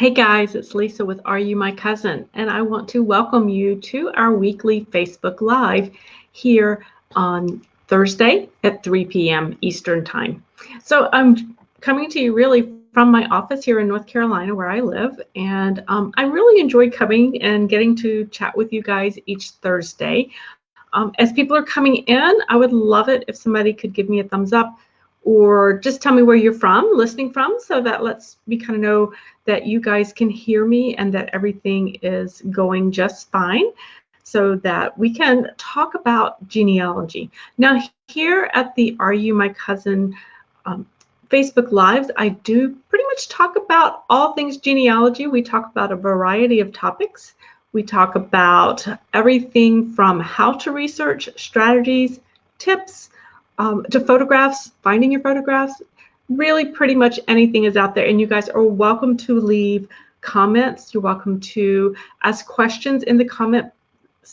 Hey guys, it's Lisa with Are You My Cousin? And I want to welcome you to our weekly Facebook Live here on Thursday at 3 p.m. Eastern Time. So I'm coming to you really from my office here in North Carolina where I live. And I really enjoy coming and getting to chat with you guys each Thursday. As people are coming in, I would love it if somebody could give me a thumbs up or just tell me where you're listening from, so that lets me kind of know that you guys can hear me and that everything is going just fine, so that we can talk about genealogy. Now, here at the Are You My Cousin Facebook Lives, I do pretty much talk about all things genealogy. We talk about a variety of topics. We talk about everything from how to research, strategies, tips, to photographs, finding your photographs. Really pretty much anything is out there, and you guys are welcome to leave comments. You're welcome to ask questions in the comments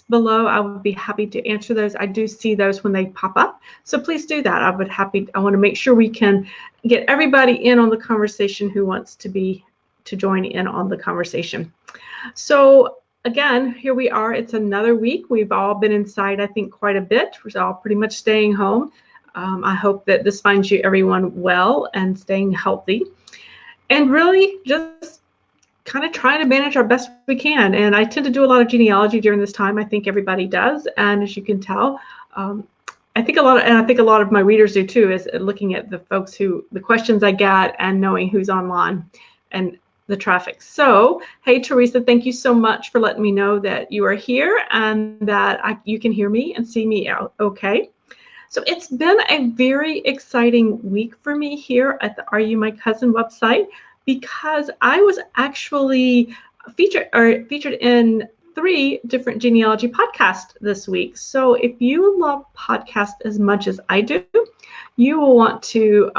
below. I would be happy to answer those. I do see those when they pop up, so please do that. I want to make sure we can get everybody in on the conversation who wants to join in on the conversation. So again, here we are. It's another week. We've all been inside, I think, quite a bit. We're all pretty much staying home. I hope that this finds you everyone well and staying healthy, and really just kind of trying to manage our best we can. And I tend to do a lot of genealogy during this time. I think everybody does, and as you can tell, I think a lot of my readers do too, is looking at the questions I get and knowing who's online and the traffic. So, hey Teresa, thank you so much for letting me know that you are here and that you can hear me and see me out okay. So it's been a very exciting week for me here at the Are You My Cousin website, because I was actually featured in 3 different genealogy podcasts this week. So if you love podcasts as much as I do, you will want to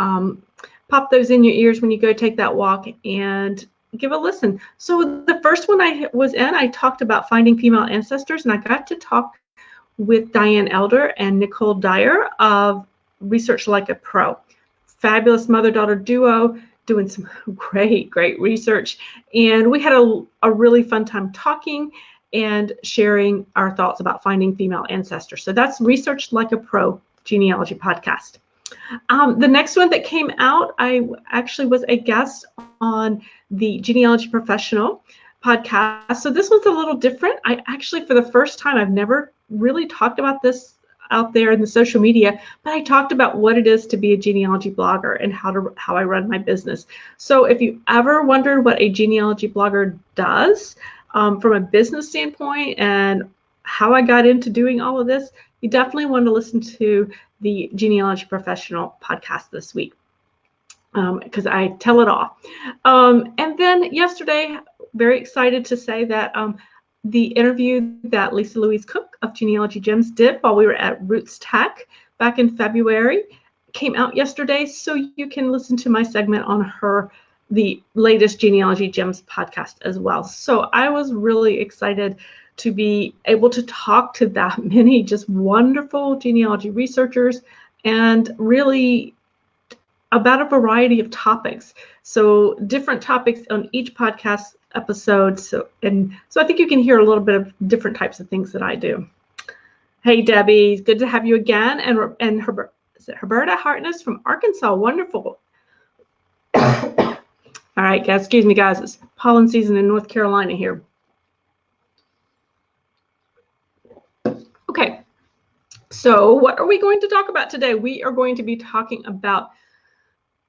pop those in your ears when you go take that walk and give a listen. So the first one I was in, I talked about finding female ancestors, and I got to talk with Diane Elder and Nicole Dyer of Research Like a Pro. Fabulous mother-daughter duo doing some great research. And we had a really fun time talking and sharing our thoughts about finding female ancestors. So that's Research Like a Pro genealogy podcast. The next one that came out, I actually was a guest on the Genealogy Professional podcast. So this one's a little different. I actually, for the first time, I've never really talked about this out there in the social media, but I talked about what it is to be a genealogy blogger and how I run my business. So if you ever wondered what a genealogy blogger does from a business standpoint and how I got into doing all of this, you definitely want to listen to the Genealogy Professional podcast this week, because I tell it all. And then yesterday, very excited to say that the interview that Lisa Louise Cook of Genealogy Gems did while we were at Roots Tech back in February came out yesterday, so you can listen to my segment on the latest Genealogy Gems podcast as well. So I was really excited to be able to talk to that many just wonderful genealogy researchers, and really about a variety of topics. So different topics on each podcast episode. So I think you can hear a little bit of different types of things that I do. Hey Debbie, good to have you again. And Herberta Hartness from Arkansas, wonderful. All right, guys, excuse me, guys. It's pollen season in North Carolina here. Okay, so what are we going to talk about today? We are going to be talking about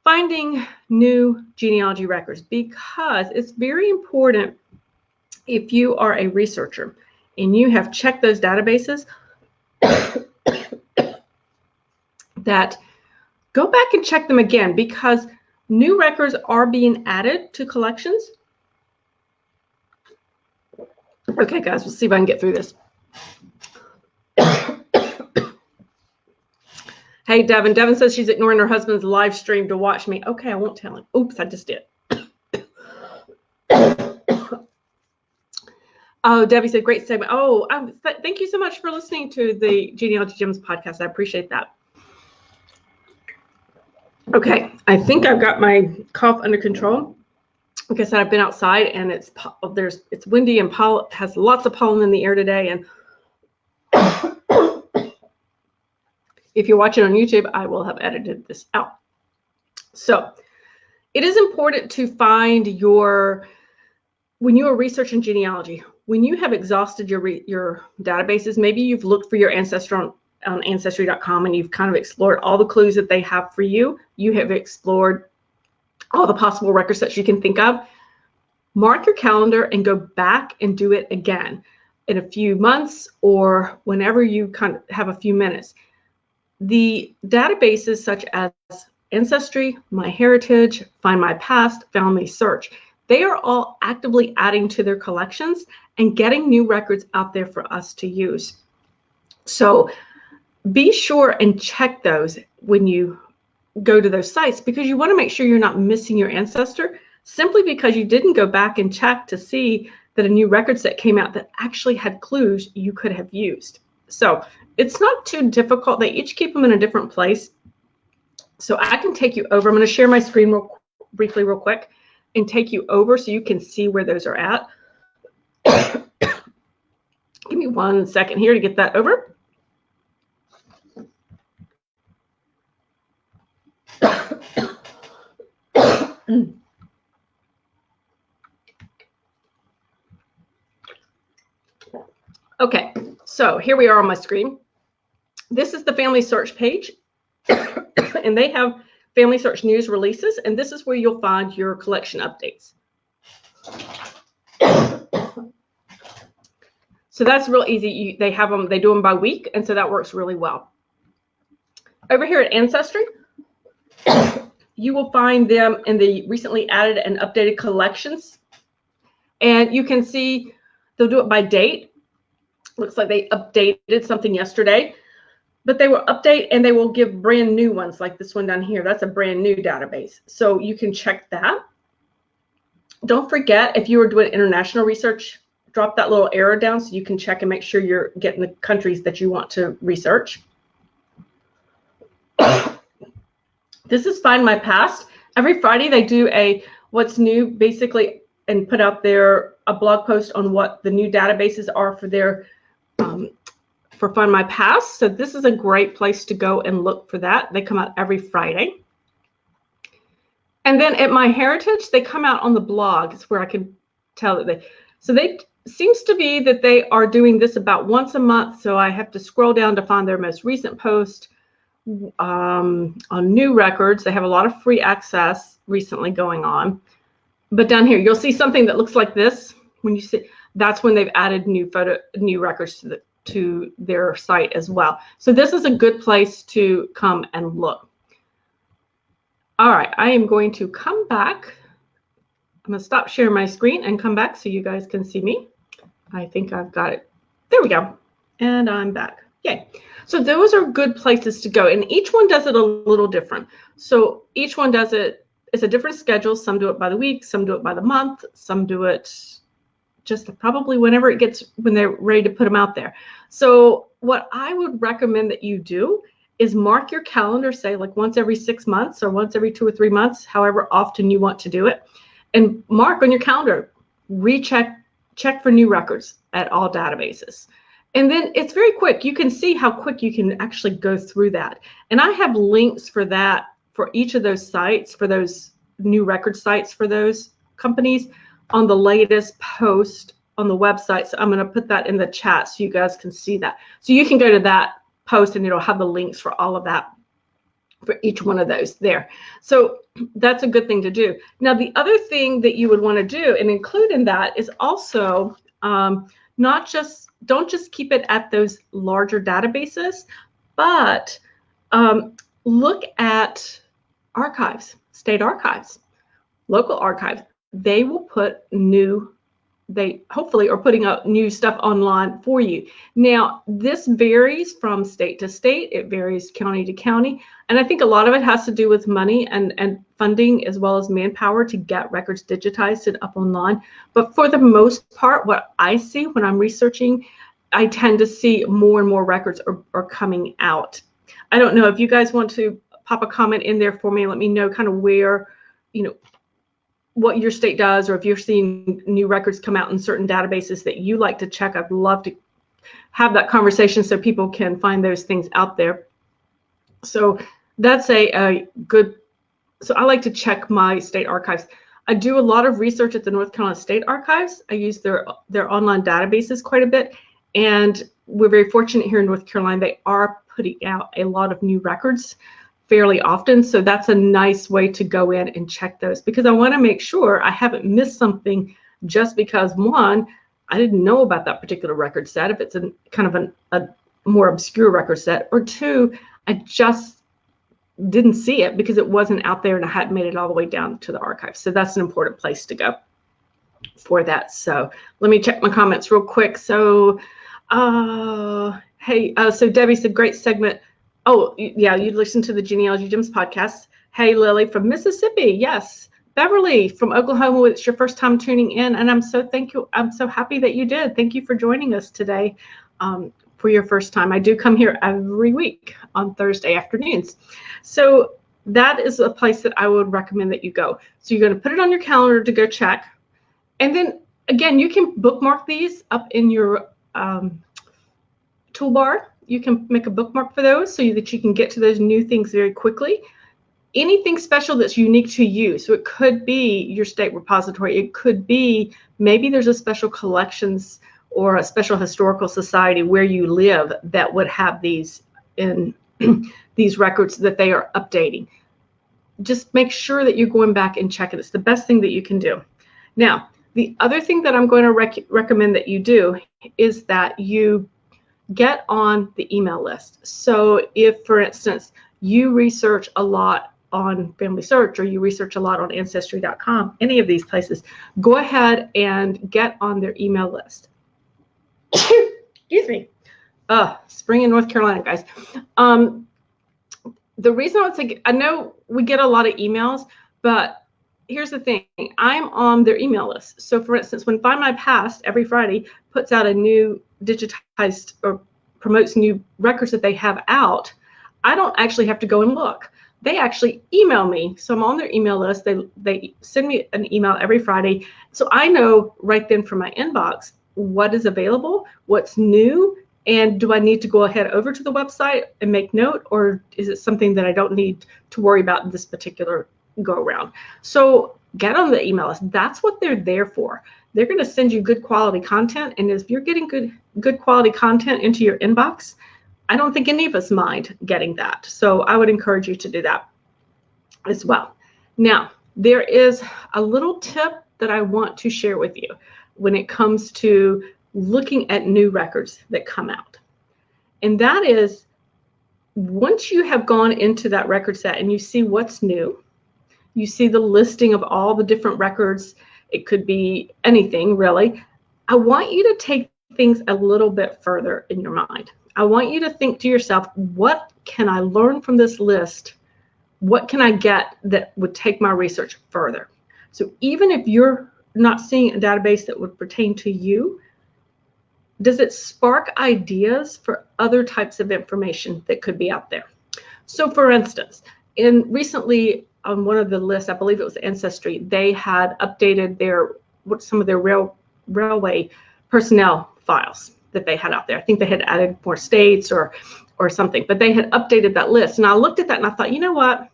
finding new genealogy records, because it's very important if you are a researcher and you have checked those databases that go back and check them again, because new records are being added to collections. Okay, guys, we'll see if I can get through this. Hey, Devin. Devin says she's ignoring her husband's live stream to watch me. Okay, I won't tell him. Oops, I just did. Oh, Debbie said, great segment. Oh, thank you so much for listening to the Genealogy Gems podcast. I appreciate that. Okay, I think I've got my cough under control. like I said, I've been outside and it's windy and has lots of pollen in the air today. And if you're watching on YouTube, I will have edited this out. So it is important to find when you are researching genealogy, when you have exhausted your databases, maybe you've looked for your ancestor on Ancestry.com and you've kind of explored all the clues that they have for you. You have explored all the possible records that you can think of. Mark your calendar and go back and do it again in a few months or whenever you kind of have a few minutes. The databases such as Ancestry, MyHeritage, Find My Past, Family Search, they are all actively adding to their collections and getting new records out there for us to use. So be sure and check those when you go to those sites, because you want to make sure you're not missing your ancestor simply because you didn't go back and check to see that a new record set came out that actually had clues you could have used. So it's not too difficult. They each keep them in a different place. So I can take you over. I'm going to share my screen briefly real quick and take you over so you can see where those are at. Give me 1 second here to get that over. Okay, so here we are on my screen. This is the Family Search page, and they have Family Search news releases, and this is where you'll find your collection updates. So that's real easy. They do them by week, and so that works really well. Over here at Ancestry, you will find them in the recently added and updated collections, and you can see they'll do it by date. Looks like they updated something yesterday, but they will update and they will give brand new ones like this one down here. That's a brand new database. So you can check that. Don't forget, if you are doing international research, drop that little arrow down so you can check and make sure you're getting the countries that you want to research. This is Find My Past. Every Friday they do a what's new basically and put out there a blog post on what the new databases are for their for Find My Past. So this is a great place to go and look for that. They come out every Friday. And then at MyHeritage, they come out on the blog. It's where I can tell that they seems to be that they are doing this about once a month. So I have to scroll down to find their most recent post on new records. They have a lot of free access recently going on. But down here, you'll see something that looks like this. When you see, that's when they've added new records to their site as well. So this is a good place to come and look. All right, I am going to come back. I'm going to stop sharing my screen and come back so you guys can see me. I think I've got it. There we go. And I'm back. Yay. So those are good places to go. And each one does it a little different. So each one does it. It's a different schedule. Some do it by the week. Some do it by the month. Some do it just probably when they're ready to put them out there. So what I would recommend that you do is mark your calendar, say like once every 6 months or once every 2 or 3 months, however often you want to do it, and mark on your calendar, check for new records at all databases. And then it's very quick. You can see how quick you can actually go through that. And I have links for that for each of those sites, for those new record sites for those companies on the latest post on the website. So I'm going to put that in the chat so you guys can see that. So you can go to that post and it'll have the links for all of that for each one of those there. So that's a good thing to do. Now, the other thing that you would want to do and include in that is also don't just keep it at those larger databases, but look at archives, state archives, local archives. They will put they hopefully are putting up new stuff online for you. Now, this varies from state to state. It varies county to county. And I think a lot of it has to do with money and funding as well as manpower to get records digitized and up online. But for the most part, what I see when I'm researching, I tend to see more and more records are coming out. I don't know if you guys want to pop a comment in there for me and let me know kind of where, what your state does, or if you're seeing new records come out in certain databases that you like to check. I'd love to have that conversation so people can find those things out there. So that's a good, so I like to check my state archives. I do a lot of research at the North Carolina State Archives. I use their online databases quite a bit, and we're very fortunate here in North Carolina. They are putting out a lot of new records fairly often, so that's a nice way to go in and check those, because I want to make sure I haven't missed something just because, one, I didn't know about that particular record set, if it's a kind of a more obscure record set, or two, I just didn't see it because it wasn't out there and I hadn't made it all the way down to the archive. So that's an important place to go for that. So let me check my comments real quick. So so Debbie said, great segment. Oh, yeah, you listened to the Genealogy Gems podcast. Hey, Lily from Mississippi. Yes. Beverly from Oklahoma, it's your first time tuning in, and I'm so happy that you did. Thank you for joining us today for your first time. I do come here every week on Thursday afternoons. So that is a place that I would recommend that you go. So you're going to put it on your calendar to go check. And then again, you can bookmark these up in your toolbar. You can make a bookmark for those so that you can get to those new things very quickly. Anything special that's unique to you. So it could be your state repository. It could be maybe there's a special collections or a special historical society where you live that would have these in these records that they are updating. Just make sure that you're going back and checking. It's the best thing that you can do. Now, the other thing that I'm going to recommend that you do is that you get on the email list. So if, for instance, you research a lot on Family Search, or you research a lot on Ancestry.com, any of these places, go ahead and get on their email list. Excuse me. Spring in North Carolina, guys. The reason I would say, I know we get a lot of emails, but here's the thing. I'm on their email list. So for instance, when Find My Past every Friday puts out a new digitized or promotes new records that they have out, I don't actually have to go and look. They actually email me. So I'm on their email list. They send me an email every Friday. So I know right then from my inbox what is available, what's new, and do I need to go ahead over to the website and make note, or is it something that I don't need to worry about in this particular go around? So get on the email list. That's what they're there for. They're going to send you good quality content, and if you're getting good quality content into your inbox, I don't think any of us mind getting that. So I would encourage you to do that as well. Now, there is a little tip that I want to share with you when it comes to looking at new records that come out. And that is, once you have gone into that record set and you see what's new, you see the listing of all the different records, it could be anything really, I want you to take things a little bit further in your mind. I want you to think to yourself, what can I learn from this list? What can I get that would take my research further? So even if you're not seeing a database that would pertain to you, does it spark ideas for other types of information that could be out there? So for instance, recently on one of the lists, I believe it was Ancestry, they had updated some of their railway personnel files that they had out there. I think they had added more states or something, but they had updated that list. And I looked at that and I thought, you know what?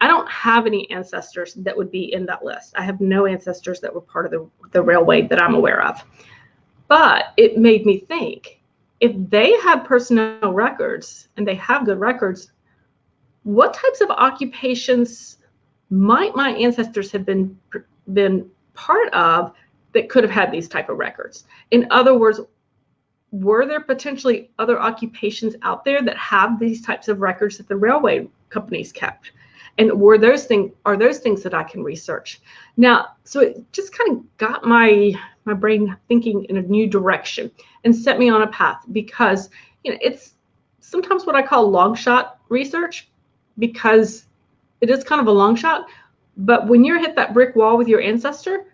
I don't have any ancestors that would be in that list. I have no ancestors that were part of the railway that I'm aware of. But it made me think, if they have personnel records and they have good records, what types of occupations might my ancestors have been part of that could have had these type of records? In other words, were there potentially other occupations out there that have these types of records that the railway companies kept? And are those things that I can research? Now, so it just kind of got my brain thinking in a new direction and set me on a path, because it's sometimes what I call long shot research, because it is kind of a long shot. But when you're hit that brick wall with your ancestor,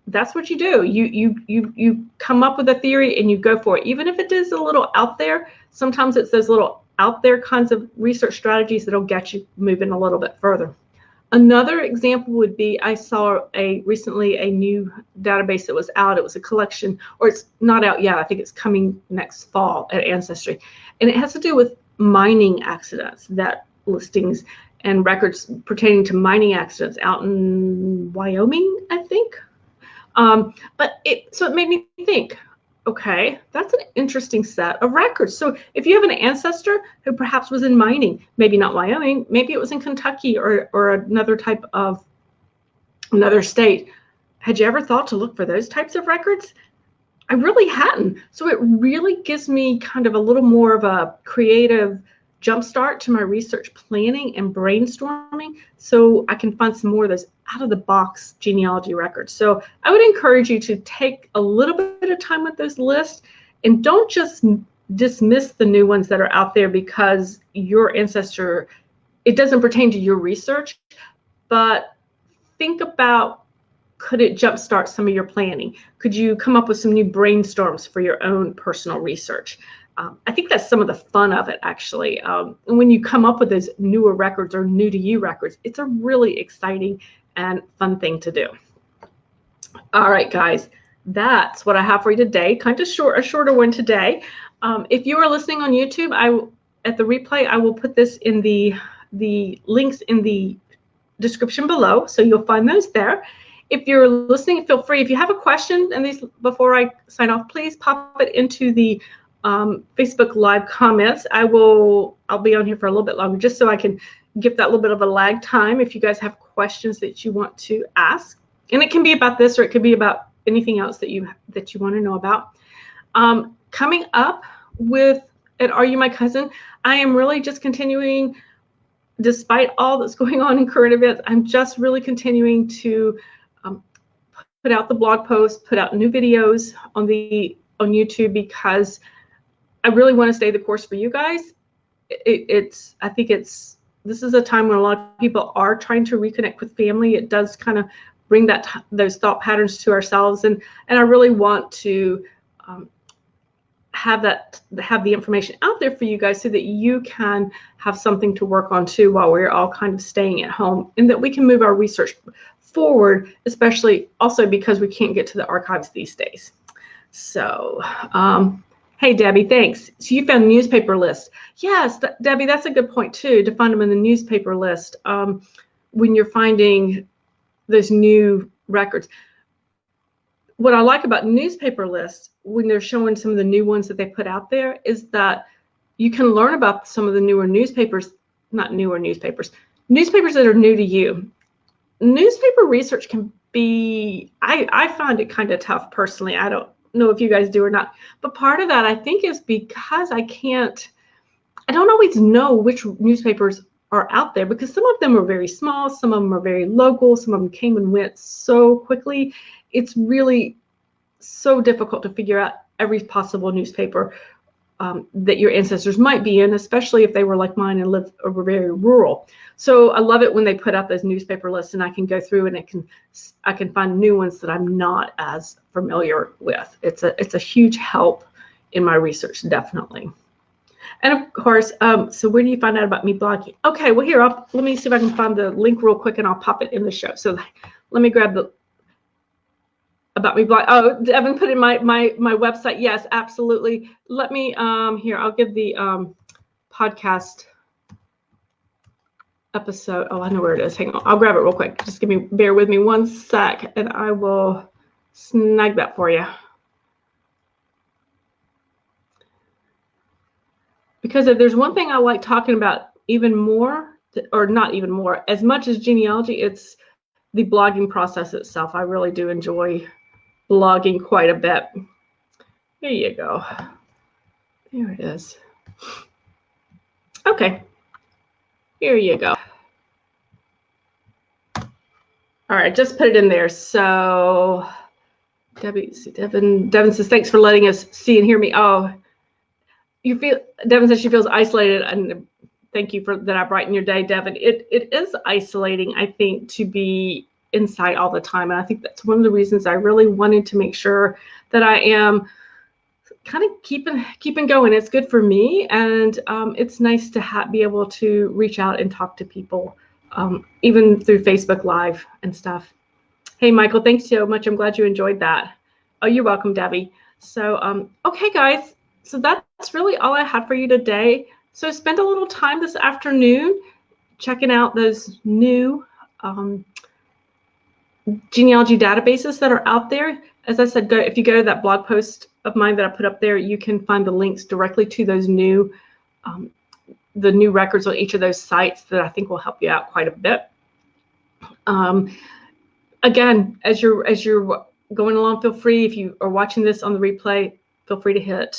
that's what you do. You come up with a theory and you go for it, even if it is a little out there. Sometimes it's those little out there kinds of research strategies that'll get you moving a little bit further. Another example would be, I saw recently a new database that was out. It was a collection, or it's not out yet. I think it's coming next fall at Ancestry. And it has to do with mining accidents, that listings and records pertaining to mining accidents out in Wyoming, I think. So it made me think, okay, that's an interesting set of records. So if you have an ancestor who perhaps was in mining, maybe not Wyoming, maybe it was in Kentucky or another type of another state, had you ever thought to look for those types of records? I really hadn't. So it really gives me kind of a little more of a creative jumpstart to my research planning and brainstorming, so I can find some more of those out of the box genealogy records. So I would encourage you to take a little bit of time with those lists, and don't just dismiss the new ones that are out there because your ancestor, it doesn't pertain to your research, but think about, could it jumpstart some of your planning? Could you come up with some new brainstorms for your own personal research? I think that's some of the fun of it, actually. When you come up with those newer records or new to you records, it's a really exciting and fun thing to do. All right, guys, that's what I have for you today. Kind of short, a shorter one today. If you are listening on YouTube, at the replay, I will put this in the links in the description below, so you'll find those there. If you're listening, feel free. If you have a question, and these before I sign off, please pop it into the Facebook Live comments. I'll be on here for a little bit longer, just so I can give that little bit of a lag time if you guys have questions that you want to ask. And it can be about this, or it could be about anything else that you want to know about. Coming up at Are You My Cousin? I am really just continuing, despite all that's going on in current events, I'm just really continuing to put out the blog posts, put out new videos on YouTube, because I really want to stay the course for you guys. I think this is a time when a lot of people are trying to reconnect with family. It does kind of bring those thought patterns to ourselves, and I really want to have the information out there for you guys, so that you can have something to work on too while we're all kind of staying at home, and that we can move our research forward, especially also because we can't get to the archives these days. So hey, Debbie, thanks. So you found newspaper lists. Yes, Debbie, that's a good point too, to find them in the newspaper list when you're finding those new records. What I like about newspaper lists, when they're showing some of the new ones that they put out there, is that you can learn about some of the newspapers that are new to you. Newspaper research can be, I find it kind of tough personally. I don't know if you guys do or not, but part of that I think is because I don't always know which newspapers are out there, because some of them are very small, some of them are very local, some of them came and went so quickly. It's really so difficult to figure out every possible newspaper that your ancestors might be in, especially if they were like mine and were very rural. So I love it when they put out those newspaper lists, and I can go through and I can find new ones that I'm not as familiar with. It's a huge help in my research, definitely. And of course, so where do you find out about me blogging? Okay, well here, let me see if I can find the link real quick, and I'll pop it in the show. So let me grab the about me blog. Oh, Devin put in my website. Yes, absolutely. Let me here, I'll give the podcast episode. Oh, I know where it is. Hang on, I'll grab it real quick. Just bear with me 1 sec, and I will snag that for you. Because if there's one thing I like talking about even more, or not even more, as much as genealogy, it's the blogging process itself. I really do enjoy blogging quite a bit. Here you go. There it is. Okay. Here you go. All right, just put it in there. So Devin says, thanks for letting us see and hear me. Oh, Devin says she feels isolated, and thank you for that. I brighten your day, Devin. It is isolating, I think, to be inside all the time, and I think that's one of the reasons I really wanted to make sure that I am kind of keeping going. It's good for me, and it's nice to be able to reach out and talk to people even through Facebook Live and stuff. Hey, Michael, thanks so much. I'm glad you enjoyed that. Oh, you're welcome, Debbie. So, okay, guys, so that's really all I had for you today. So spend a little time this afternoon checking out those new genealogy databases that are out there. As I said, if you go to that blog post of mine that I put up there, you can find the links directly to those new the new records on each of those sites that I think will help you out quite a bit. Again, as you're going along, feel free, if you are watching this on the replay, feel free to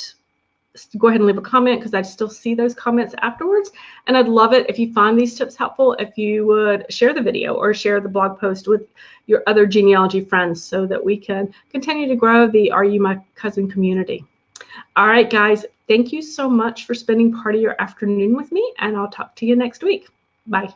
go ahead and leave a comment, because I still see those comments afterwards. And I'd love it if you find these tips helpful, if you would share the video or share the blog post with your other genealogy friends, so that we can continue to grow the Are You My Cousin community. All right, guys, thank you so much for spending part of your afternoon with me, and I'll talk to you next week. Bye.